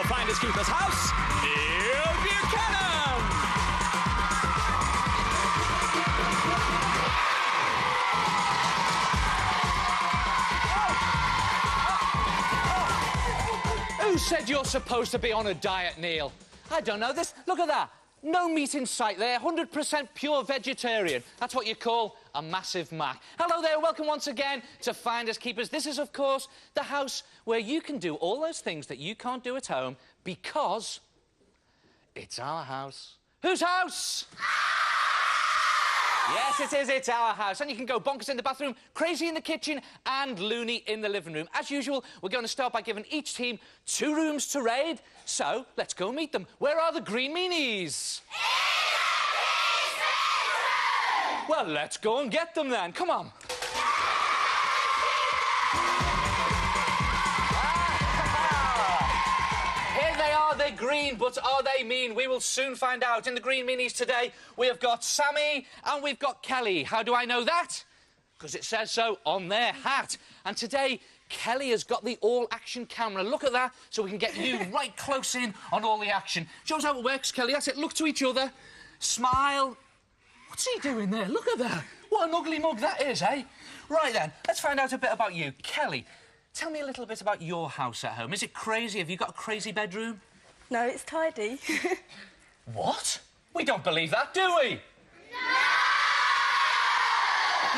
Finders Keepers house, Neil Buchanan! Who said you're supposed to be on a diet, Neil? I don't know this. Look at that. No meat in sight there, 100% pure vegetarian. That's what you call a massive Mac. Hello there, welcome once again to Finders Keepers. This is, of course, the house where you can do all those things that you can't do at home because it's our house. Whose house? Yes, it is. It's our house. And you can go bonkers in the bathroom, crazy in the kitchen and loony in the living room. As usual, we're going to start by giving each team 2 rooms to raid. So, let's go meet them. Where are the green meanies? Well, let's go and get them then. Come on. Here they are, they're green, but are they mean? We will soon find out. In the green minis today, we have got Sammy and we've got Kelly. How do I know that? Because it says so on their hat. And today, Kelly has got the all-action camera. Look at that, so we can get you right close in on all the action. Shows how it works, Kelly. That's it. Look to each other. Smile. What's he doing there? Look at that. What an ugly mug that is, eh? Right then, let's find out a bit about you. Kelly, tell me a little bit about your house at home. Is it crazy? Have you got a crazy bedroom? No, it's tidy. What? We don't believe that, do we? No!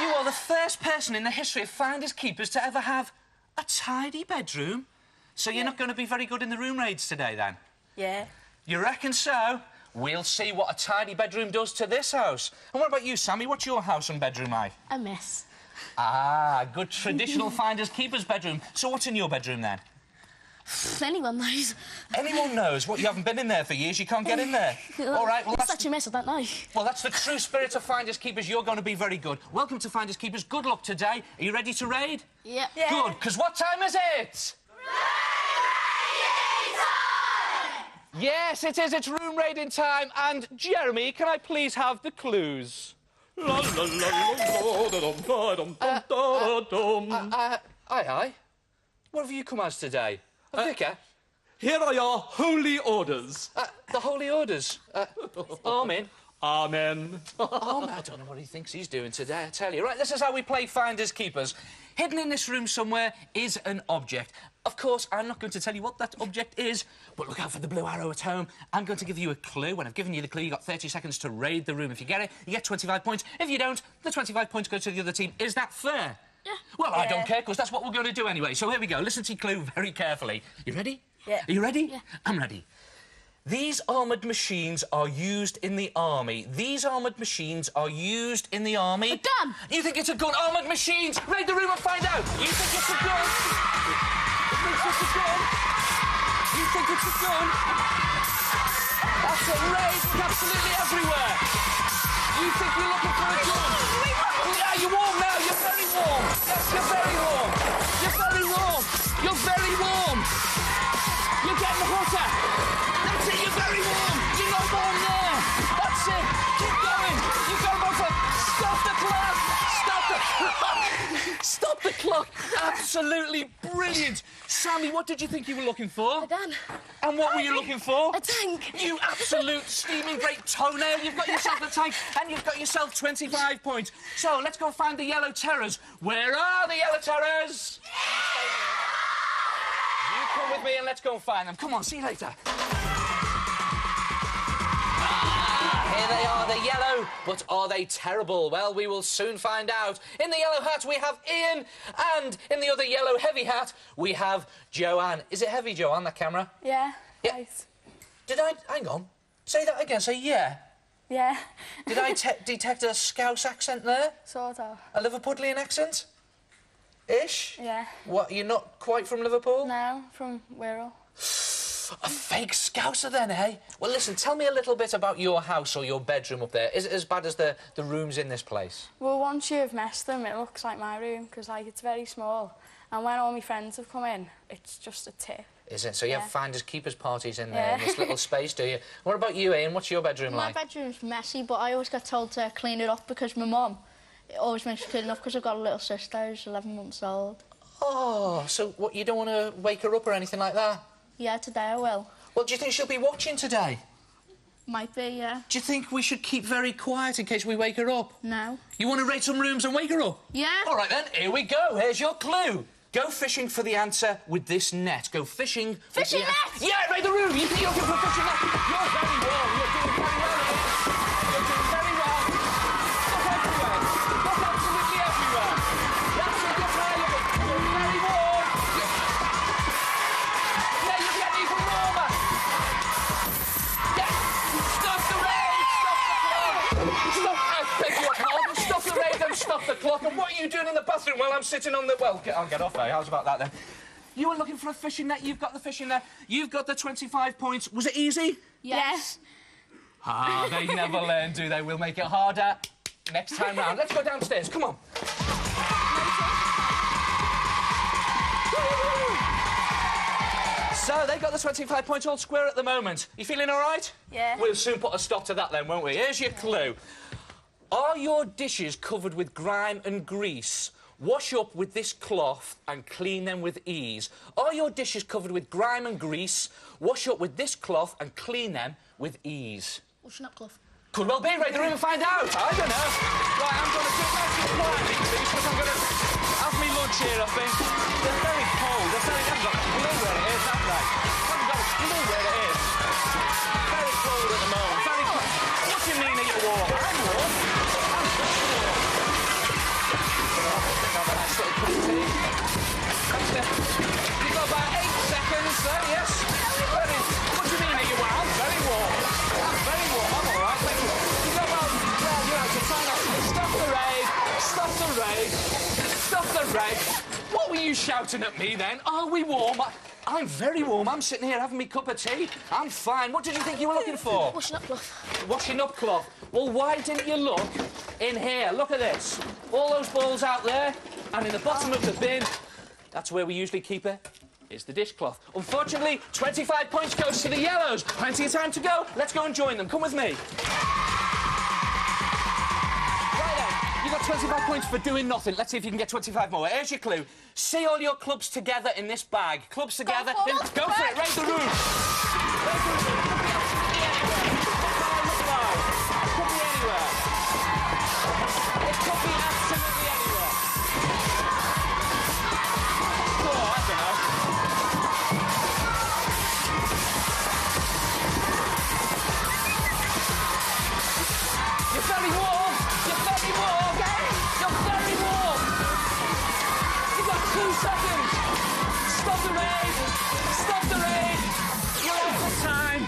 You are the first person in the history of Finders Keepers to ever have a tidy bedroom. So you're not going to be very good in the room raids today, then? Yeah. You reckon so? We'll see what a tidy bedroom does to this house. And what about you, Sammy? What's your house and bedroom like? A mess. Ah, good traditional Finders Keepers bedroom. So what's in your bedroom, then? Anyone knows. Anyone knows? What, you haven't been in there for years, you can't get in there? All right, well, that's such a mess, I don't know. Well, that's the true spirit of Finders Keepers. You're going to be very good. Welcome to Finders Keepers. Good luck today. Are you ready to raid? Yeah. Good, because what time is it? Yes, it is. It's room raiding time. And, Jeremy, can I please have the clues? Aye. What have you come as today? A vicar? Here are your holy orders. The holy orders. Amen. Amen. I don't know what he thinks he's doing today, I tell you. Right, this is how we play Finders Keepers. Hidden in this room somewhere is an object. Of course, I'm not going to tell you what that object is, but look out for the blue arrow at home. I'm going to give you a clue. When I've given you the clue, you've got 30 seconds to raid the room. If you get it, you get 25 points. If you don't, the 25 points go to the other team. Is that fair? Yeah. Well, I don't care, because that's what we're going to do anyway. So here we go. Listen to your clue very carefully. You ready? Yeah. Are you ready? Yeah. I'm ready. These armoured machines are used in the army. These armoured machines are used in the army. A gun! You think it's a gun? Armoured machines! Raid the room and find out! You think it's a gun? You think it's a gun? You think it's a gun? That's a raid absolutely everywhere! You think you're looking for a gun? Yeah, you're warm now. You're very warm. Yes, you're very warm. You're very warm. You're very warm. You're getting hotter. That's it. You're very warm. You're not warm there. That's it. Keep going. You've got about to stop the clock. Stop the clock. Stop the clock. Absolutely brilliant. Sammy, what did you think you were looking for? A gun. And what were you looking for? A tank. You absolute steaming great toenail. You've got yourself a tank and you've got yourself 25 points. So, let's go find the Yellow Terrors. Where are the Yellow Terrors? You come with me and let's go and find them. Come on, see you later. Here they are, the yellow, but are they terrible? Well, we will soon find out. In the yellow hat, we have Ian, and in the other yellow heavy hat, we have Joanne. Is it heavy, Joanne, that camera? Yeah. Yeah. Nice. Did I... Hang on. Say that again. Say yeah. Yeah. Did I detect a Scouse accent there? Sort of. A Liverpudlian accent? Ish? Yeah. What, you're not quite from Liverpool? No, from Wirral. A fake Scouser then, eh? Well, listen, tell me a little bit about your house or your bedroom up there. Is it as bad as the rooms in this place? Well, once you've messed them, it looks like my room, because, like, it's very small. And when all my friends have come in, it's just a tip. Is it? So you have Finders Keepers parties in there Yeah. in this little space, do you? What about you, Ian? What's your bedroom like? My bedroom's messy, but I always get told to clean it up because my mum always makes me clean it up because I've got a little sister who's 11 months old. Oh, so what, you don't want to wake her up or anything like that? Yeah, today I will. Well, do you think she'll be watching today? Might be, yeah. Do you think we should keep very quiet in case we wake her up? No. You want to rate some rooms and wake her up? Yeah. All right, then, here we go. Here's your clue. Go fishing for the answer with this net. Go fishing... Fishing net? Yeah, rate the room. You think you're looking for a fishing net? You're very well. You're doing very well here. You're doing very well. Look everywhere. Look absolutely everywhere. That's it. Look high. You're very warm. Yeah, you're getting even warmer. Yeah. Stop the rain. Stop the clock. Stop. I beg your pardon. Stop the rain and stop the clock. And what are you doing in the bathroom while I'm sitting on the... Well, I'll get off there. How's about that, then? You were looking for a fishing net. You've got the fishing net. You've got the 25 points. Was it easy? Yes. Ah, they never learn, do they? We'll make it harder next time round. Let's go downstairs. Come on. So, they got the 25 points all square at the moment. You feeling all right? Yeah. We'll soon put a stop to that then, won't we? Here's your clue. Are your dishes covered with grime and grease? Wash up with this cloth and clean them with ease. Are your dishes covered with grime and grease? Wash up with this cloth and clean them with ease. Washing up cloth. Could well be. Right, the room and find out. I don't know. Right, I'm going to sit nice and quietly, please, because I'm going to have me lunch here, I think. They're very cold. They haven't got a clue where it is, have they? Haven't got a clue where it is. Very cold at the moment. Very cold. What do you mean that you're warm? I'm warm. I'm just warm. Have a nice little cup of tea. You've got about 8 seconds there, yes? What do you mean that you're warm? I'm very warm. I'm very warm. I'm all right, thank you. You've got about... Well, you know, to try not to... Stop the raid. Stop the raid. Stop the raid. What were you shouting at me then? Are we warm? I'm very warm. I'm sitting here having me cup of tea. I'm fine. What did you think you were looking for? Washing up cloth. Washing up cloth. Well, why didn't you look in here? Look at this. All those balls out there, and in the bottom of the bin, that's where we usually keep it, is the dishcloth. Unfortunately, 25 points goes to the yellows. Plenty of time to go. Let's go and join them. Come with me. Right then, you got 25 points for doing nothing. Let's see if you can get 25 more. Here's your clue. See all your clubs together in this bag. Clubs together. Go for it. Raise the room. Raise the room. Could be anywhere. It could be absolutely anywhere. Oh, I don't know. You're very warm. You're very warm. You're very warm. You've got 2 seconds. Stop the raid. Stop the raid. You're out of time.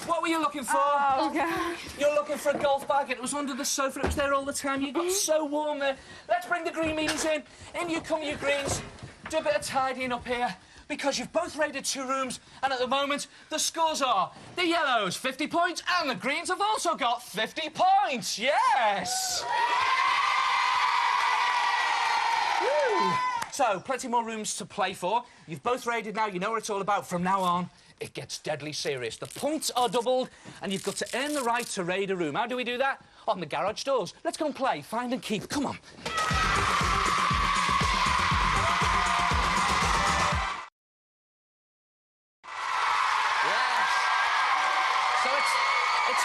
What were you looking for? Oh, God. You're looking for a golf bag. It was under the sofa. It was there all the time. You got so warm there. Let's bring the green meanies in. In you come, you greens. Do a bit of tidying up here. Because you've both raided 2 rooms, and at the moment, the scores are the yellows, 50 points, and the greens have also got 50 points. Yes! Woo. So, plenty more rooms to play for. You've both raided now. You know what it's all about. From now on, it gets deadly serious. The points are doubled, and you've got to earn the right to raid a room. How do we do that? On the garage doors. Let's go and play. Find and keep. Come on.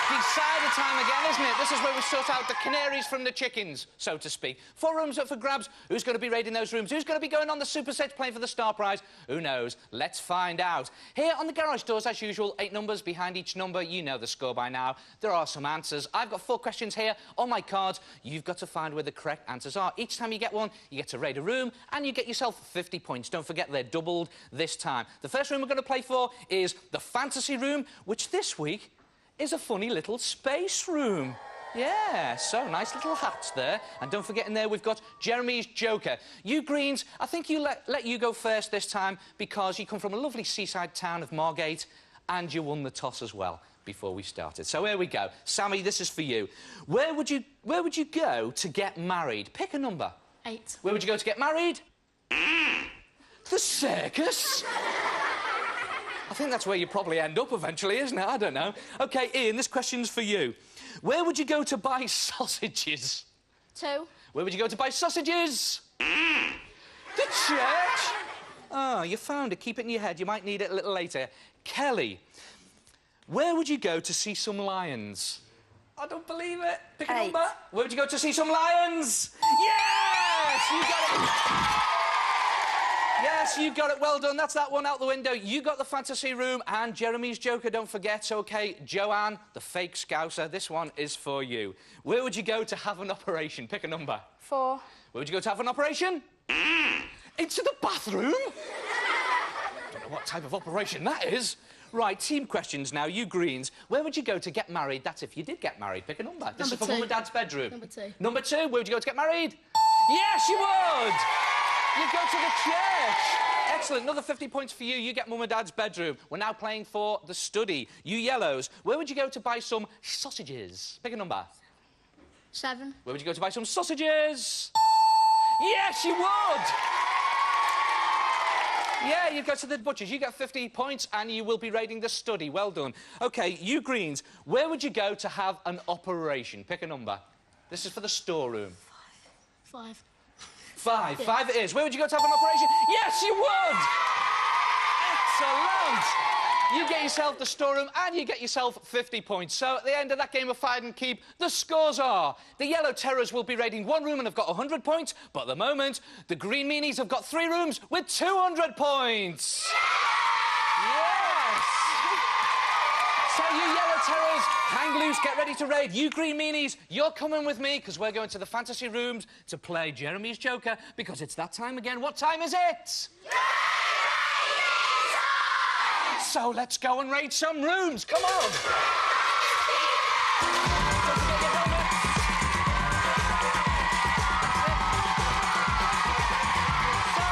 Decider time again, isn't it? This is where we sort out the canaries from the chickens, so to speak. 4 rooms up for grabs. Who's going to be raiding those rooms? Who's going to be going on the super set playing for the star prize? Who knows? Let's find out. Here on the garage doors, as usual, 8 numbers behind each number. You know the score by now. There are some answers. I've got 4 questions here on my cards. You've got to find where the correct answers are. Each time you get one, you get to raid a room, and you get yourself 50 points. Don't forget, they're doubled this time. The first room we're going to play for is the fantasy room, which this week is a funny little space room. Yeah, so nice little hats there. And don't forget, in there we've got Jeremy's Joker. You Greens, I think you let you go first this time because you come from a lovely seaside town of Margate and you won the toss as well before we started. So here we go. Sammy, this is for you. Where would you go to get married? Pick a number. 8. Where would you go to get married? The circus? I think that's where you probably end up eventually, isn't it? I don't know. OK, Ian, this question's for you. Where would you go to buy sausages? 2. Where would you go to buy sausages? The church? Oh, you found it. Keep it in your head. You might need it a little later. Kelly, Where would you go to see some lions? I don't believe it. Pick a 8. number. Where would you go to see some lions? Yes! You got it! Yes, you got it. Well done. That's that one out the window. You got the fantasy room and Jeremy's Joker, don't forget. OK, Joanne, the fake Scouser, this one is for you. Where would you go to have an operation? Pick a number. 4. Where would you go to have an operation? Into the bathroom? Don't know what type of operation that is. Right, team questions now. You Greens, where would you go to get married? That's if you did get married. Pick a number. This is for Mum and Dad's bedroom. Number 2. Number 2, where would you go to get married? Yes, you would! You'd go to the church. Excellent. Another 50 points for you. You get Mum and Dad's bedroom. We're now playing for the study. You Yellows, where would you go to buy some sausages? Pick a number. 7. Where would you go to buy some sausages? Yes, you would! Yeah, you go to the butchers. You get 50 points and you will be raiding the study. Well done. OK, you Greens, where would you go to have an operation? Pick a number. This is for the storeroom. 5. 5. Yeah. 5 it is. Where would you go to have an operation? Yes, you would! Excellent! You get yourself the storeroom and you get yourself 50 points. So at the end of that game of hide and keep, the scores are the Yellow Terrors will be raiding 1 room and have got 100 points, but at the moment, the Green Meanies have got 3 rooms with 200 points. Yes! So you Yellow Terrors, hang loose, get ready to raid. You Green Meanies, you're coming with me because we're going to the fantasy rooms to play Jeremy's Joker because it's that time again. What time is it? So let's go and raid some rooms. Come on. Don't forget your helmet. So,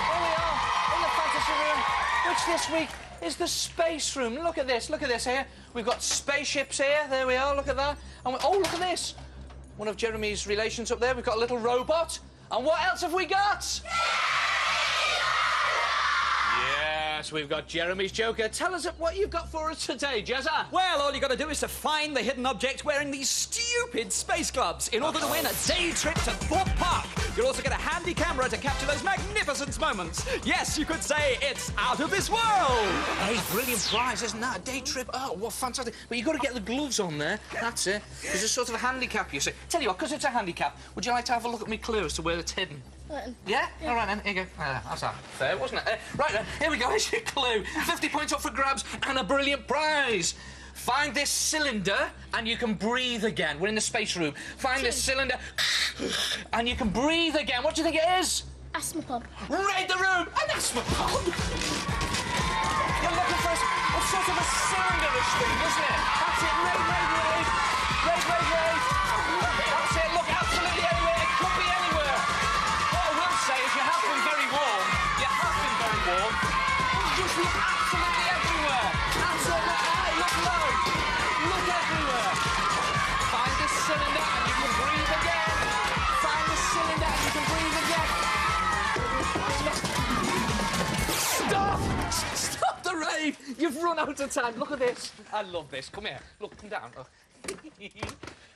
here we are in the fantasy room, which this week is the space room. Look at this here. We've got spaceships here. There we are, look at that. And oh, look at this. One of Jeremy's relations up there. We've got a little robot. And what else have we got? Yes, we've got Jeremy's Joker. Tell us what you've got for us today, Jezza. Well, all you got to do is to find the hidden object wearing these stupid space gloves in order to win a day trip to Thorpe Park. You'll also get a handy camera to capture those magnificent moments. Yes, you could say it's out of this world. Hey, brilliant prize, isn't that? A day trip. Oh, what fantastic. But you've got to get the gloves on there. That's it. There's a sort of a handicap, you see. Tell you what, because it's a handicap, would you like to have a look at me clue as to where it's hidden? Yeah? All right, then. Here you go. That's that. Fair, wasn't it? Right, then. Here we go. Here's your clue. 50 points up for grabs and a brilliant prize. Find this cylinder and you can breathe again. We're in the space room. Find this cylinder and you can breathe again. What do you think it is? Asthma pump. Raid the room! An asthma pump! You're looking for a sort of a cylinderish thing, isn't it? That's it. Raid, raid, raid. Raid, raid, raid. That's it. Look absolutely anywhere. It could be anywhere. What I will say is you have been very warm. You have been very warm. Just look absolutely everywhere. That's it. Look high, look low. Look everywhere. Find this cylinder and you can breathe again. Find the cylinder and you can breathe again. Stop! Stop the raid! You've run out of time. Look at this. I love this. Come here. Look, come down. Oh.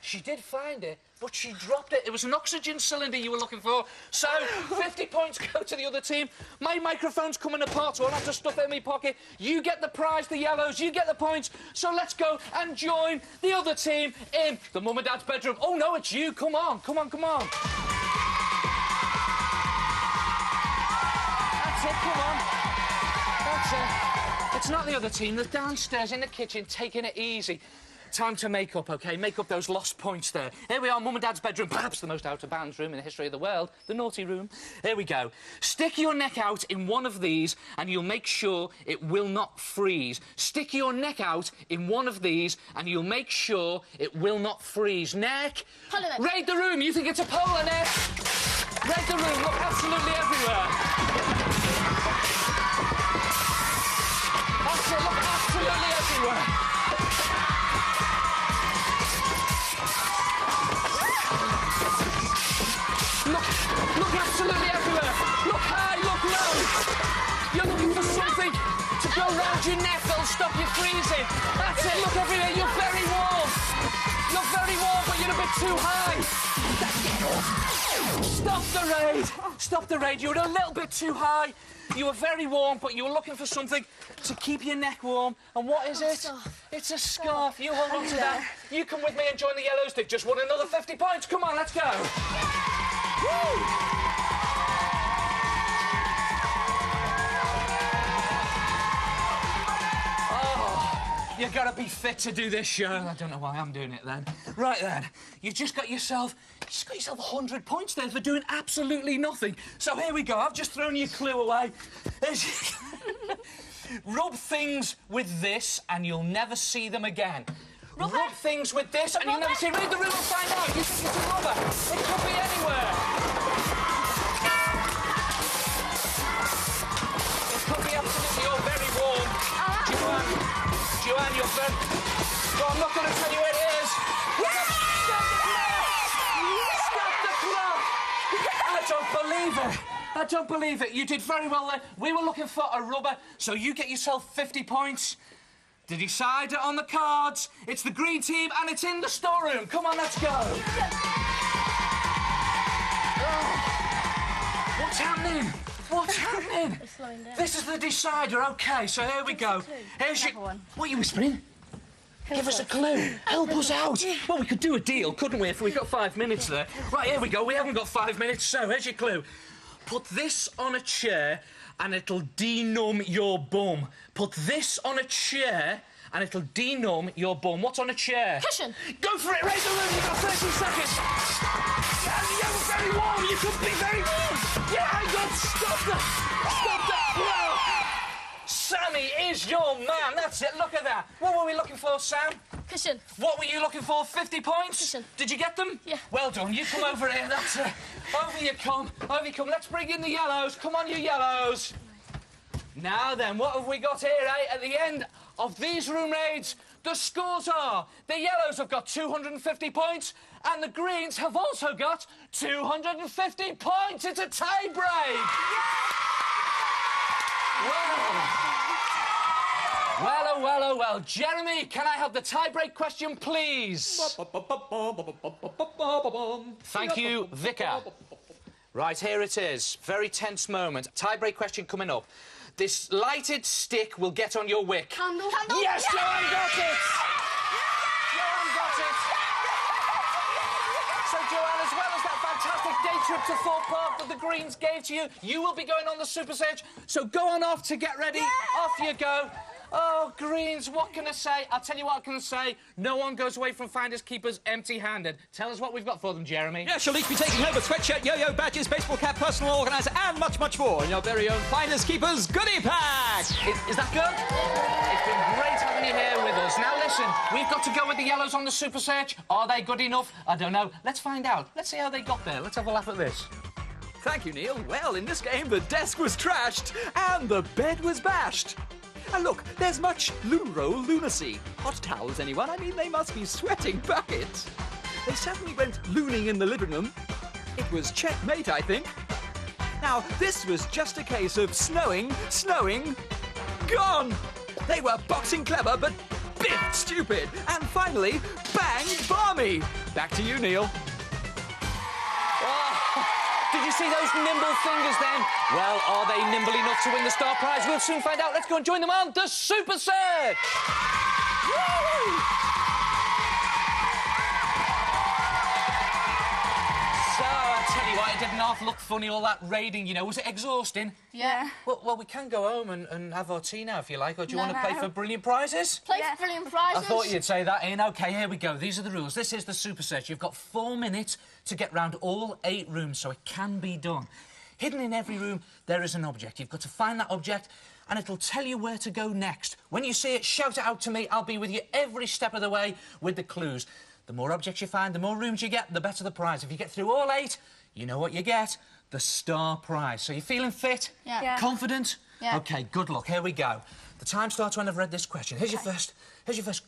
She did find it, but she dropped it. It was an oxygen cylinder you were looking for. So, 50 points go to the other team. My microphone's coming apart, so I'll have to stuff it in my pocket. You get the prize, the Yellows. You get the points. So let's go and join the other team in the Mum and Dad's bedroom. Oh, no, it's you. Come on. Come on, come on. That's it. Come on. That's it. It's not the other team. They're downstairs in the kitchen taking it easy. Time to make up, OK? Make up those lost points there. Here we are, Mum and Dad's bedroom, perhaps the most out-of-bounds room in the history of the world, the naughty room. Here we go. Stick your neck out in one of these and you'll make sure it will not freeze. Stick your neck out in one of these and you'll make sure it will not freeze. Neck! Polar neck. Raid the room. You think it's a polar neck? Raid the room. Look absolutely everywhere. That's it. Look absolutely everywhere. Look absolutely everywhere. Look high, look low. You're looking for something to go round your neck that'll stop you freezing. That's it, look everywhere. You're very warm. You're very warm, but you're a bit too high. Stop the raid! Stop the raid. You were a little bit too high. You were very warm, but you were looking for something to keep your neck warm. And what is it? It's a scarf. You hold on to that. You come with me and join the Yellows. They've just won another 50 points. Come on, let's go. Woo! You've got to be fit to do this show. I don't know why I'm doing it then. Right then, you've just got yourself 100 points there for doing absolutely nothing. So here we go. I've just thrown your clue away. Rub things with this and you'll never see them again. Rub things with this and you'll never see... Read the rule and find out. You think it's a rubber? It could be anywhere. It could be absolutely all very warm. Joanne, you're very... Well, I'm not going to tell you where it is. Stop the clock! I don't believe it. I don't believe it. You did very well there. We were looking for a rubber, so you get yourself 50 points. To decide it on the cards, it's the green team and it's in the storeroom. Come on, let's go. Oh. What's happening? What's happening? It's slowing down. This is the decider. OK, so here we go. Here's your... one. What are you whispering? Give us a clue. Help us out. Well, we could do a deal, couldn't we, if we got 5 minutes there? Right, here we go. We haven't got 5 minutes, so here's your clue. Put this on a chair and it'll denumb your bum. Put this on a chair and it'll denumb your bum. What's on a chair? Cushion. Go for it. Raise the room. You've got 30 seconds. You're very warm. You could be very warm. Yeah, hang on. Stop that. Wow. Sammy is your man. That's it. Look at that. What were we looking for, Sam? Cushion. What were you looking for? 50 points? Cushion. Did you get them? Yeah. Well done. You come over here. That's it. Over you come. Over you come. Let's bring in the Yellows. Come on, you Yellows. Now then, what have we got here, eh? At the end of these room raids, the scores are the Yellows have got 250 points and the Greens have also got 250 points. It's a tie break. Well. Jeremy, can I have the tie-break question, please? Thank you, Vicar. Right, here it is. Very tense moment. Tie-break question coming up. This lighted stick will get on your wick. Candle. Yes, Joanne got it! Joanne got it! So, Joanne, as well as that fantastic day trip to Thorpe Park that the Greens gave to you, you will be going on the Super Search. So go on off to get ready. Off you go. Oh, Greens, what can I say? I'll tell you what I can say. No one goes away from Finders Keepers empty-handed. Tell us what we've got for them, Jeremy. Yes, you'll each be taking home a sweatshirt, yo-yo, badges, baseball cap, personal organiser and much, much more in your very own Finders Keepers goodie pack. Is that good? It's been great having you here with us. Now, listen, we've got to go with the Yellows on the Super Search. Are they good enough? I don't know. Let's find out. Let's see how they got there. Let's have a laugh at this. Thank you, Neil. Well, in this game, the desk was trashed and the bed was bashed. And look, there's much loo roll lunacy. Hot towels, anyone? I mean, they must be sweating buckets. They suddenly went looning in the living room. It was checkmate, I think. Now, this was just a case of snowing, gone. They were boxing clever, but biffed stupid. And finally, bang balmy. Back to you, Neil. Did you see those nimble fingers then? Well, are they nimble enough to win the Star Prize? We'll soon find out. Let's go and join them on the Super Search! Woo! So, I tell you what, it didn't half look funny, all that raiding, you know. Was it exhausting? Yeah. Well, we can go home and have our tea now, if you like, or do you want to play for brilliant prizes? Play for brilliant prizes. I thought you'd say that, Ian. OK, here we go. These are the rules. This is the Super Search. You've got 4 minutes to get round all 8 rooms, so it can be done. Hidden in every room, there is an object. You've got to find that object, and it'll tell you where to go next. When you see it, shout it out to me. I'll be with you every step of the way with the clues. The more objects you find, the more rooms you get, the better the prize. If you get through all 8, you know what you get. The Star Prize. So you feeling fit? Yeah. Confident? Yeah. OK, good luck. Here we go. The time starts when I've read this question. Here's your first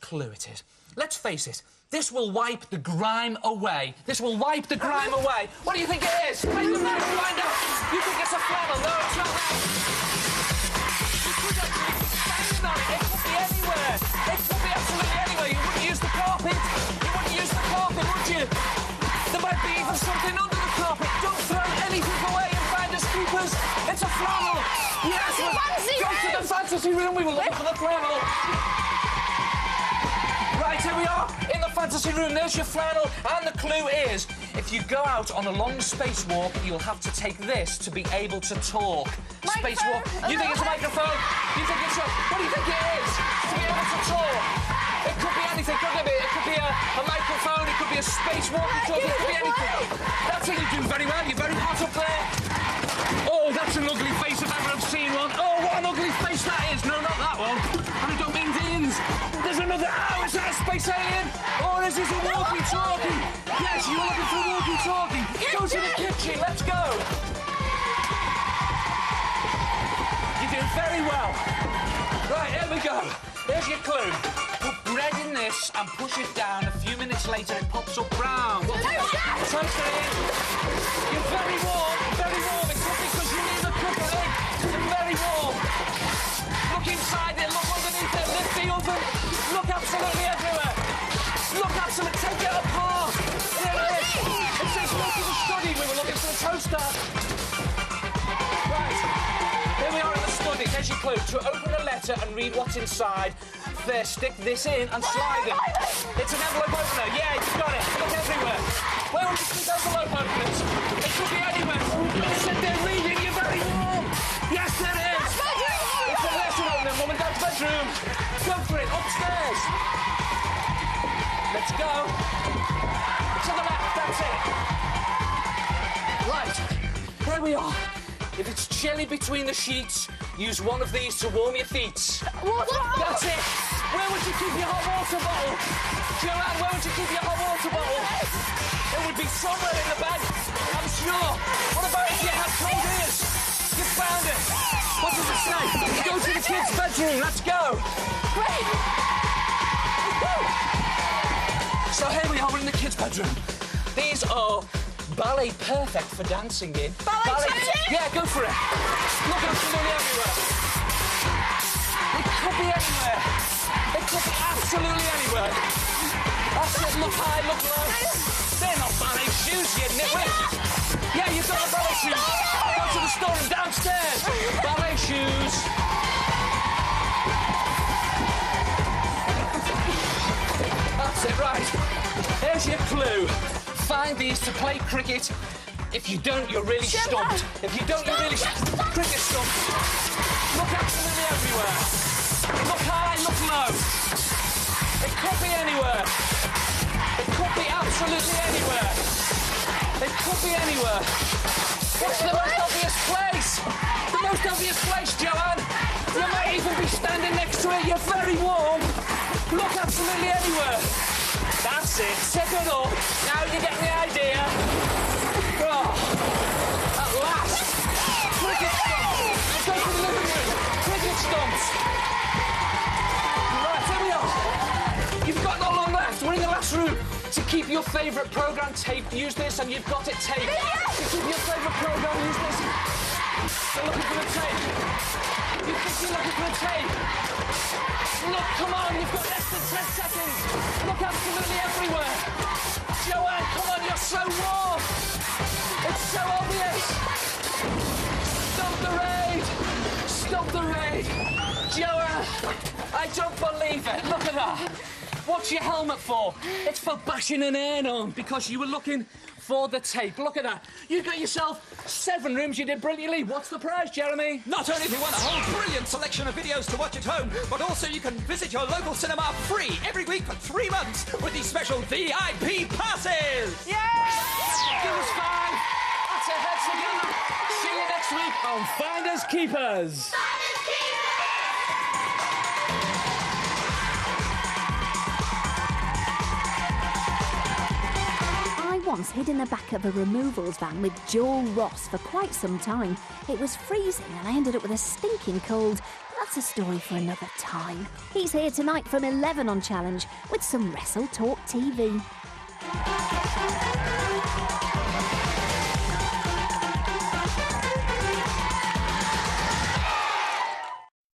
clue, it is. Let's face it, this will wipe the grime away. This will wipe the grime away. What do you think it is? Make the man find out. You think it's a flannel? No, it's not that. You could actually be standing on it. It could be anywhere. It could be absolutely anywhere. You wouldn't use the carpet. You wouldn't use the carpet, would you? There might be even something under shoes. It's a flannel. Yes, It's a fancy go to the fantasy room. We were looking for the flannel. Right, here we are in the fantasy room. There's your flannel. And the clue is, if you go out on a long spacewalk, you'll have to take this to be able to talk. Spacewalk. You think it's a microphone? You think it's a... What do you think it is? To be able to talk. It could be anything, couldn't it? It could be a microphone, it could be a spacewalk, it could be anything. That's it, you do very well. You're very hot up there. Oh, that's an ugly face if ever I've seen one. Oh, what an ugly face that is. No, not that one. And I don't mean Dean's. There's another. Oh, is that a space alien? Or is this a walkie-talkie? Yes, you're looking for a walkie-talkie. Go to the kitchen. Let's go. You're doing very well. Right, here we go. Here's your clue. Put bread in this and push it down. A few minutes later, it pops up brown. Toaster in. You're very warm, very warm. It's not because you need a cook of egg. You're very warm. Look inside it, look underneath it, lift the oven. Look absolutely everywhere. Look absolutely, take it apart. There it is. It says look in the study. We were looking for the toaster. Right. Here we are in the study. There's your clue. To open a letter and read what's inside, first stick this in and slide it. It's an envelope opener. Yeah, you've got it. Look everywhere. Where would you stick envelope openers? It could be anywhere. Sit there reading. You're very warm. Yes, there it is. It's a letter opener. Mum and Dad's bedroom. Go for it. Upstairs. Let's go. To the left. That's it. Right. Here we are. If it's chilly between the sheets, use one of these to warm your feet. That's it. Where would you keep your hot water bottle? Joanne, where would you keep your hot water bottle? It would be somewhere in the bed, I'm sure. What about if you had cold ears? You found it. What does it say? Go to the kids' bedroom. Let's go. Great. So here we are in the kids' bedroom. These are ballet perfect for dancing in. Ballet? Yeah, go for it. Look absolutely everywhere. It could be anywhere. It could be absolutely anywhere. That's it. Look high, look low. They're not ballet shoes, you nitwit. Yeah, you've got the ballet shoes. Go to the store and downstairs. Ballet shoes. That's it, right. Here's your clue. Find these to play cricket. If you don't, you're really stumped. If you don't, you're really cricket stumped. Look absolutely everywhere. Look high, look low. It could be anywhere. It could be absolutely anywhere. It could be anywhere. What's the most obvious place? The most obvious place, Joanne. You might even be standing next to it. You're very warm. Look absolutely anywhere. That's it. Set it up. Now you get the idea. Oh, at last. Cricket stumps. Let's go to the living room. Cricket stumps. Right, here we are. You've got not long left. We're in the last room. To keep your favourite programme taped, use this, and you've got it taped. To keep your favourite programme, use this. You're looking for the tape. You think you're looking for the tape? Look, come on, you've got less than 10 seconds. Look absolutely everywhere. Joanne, come on, you're so warm. It's so obvious. Stop the raid. Stop the raid. Joanne, I don't believe it. Look at that. What's your helmet for? It's for bashing an air on because you were looking for the tape. Look at that. You got yourself 7 rooms. You did brilliantly. What's the prize, Jeremy? Not only have you won a whole brilliant selection of videos to watch at home, but also you can visit your local cinema free every week for 3 months with these special VIP passes! Yeah! Give us 5. That's a head together. See you next week on Finders Keepers. I once hid in the back of a removals van with Joel Ross for quite some time. It was freezing and I ended up with a stinking cold. That's a story for another time. He's here tonight from 11 on Challenge with some Wrestle Talk TV.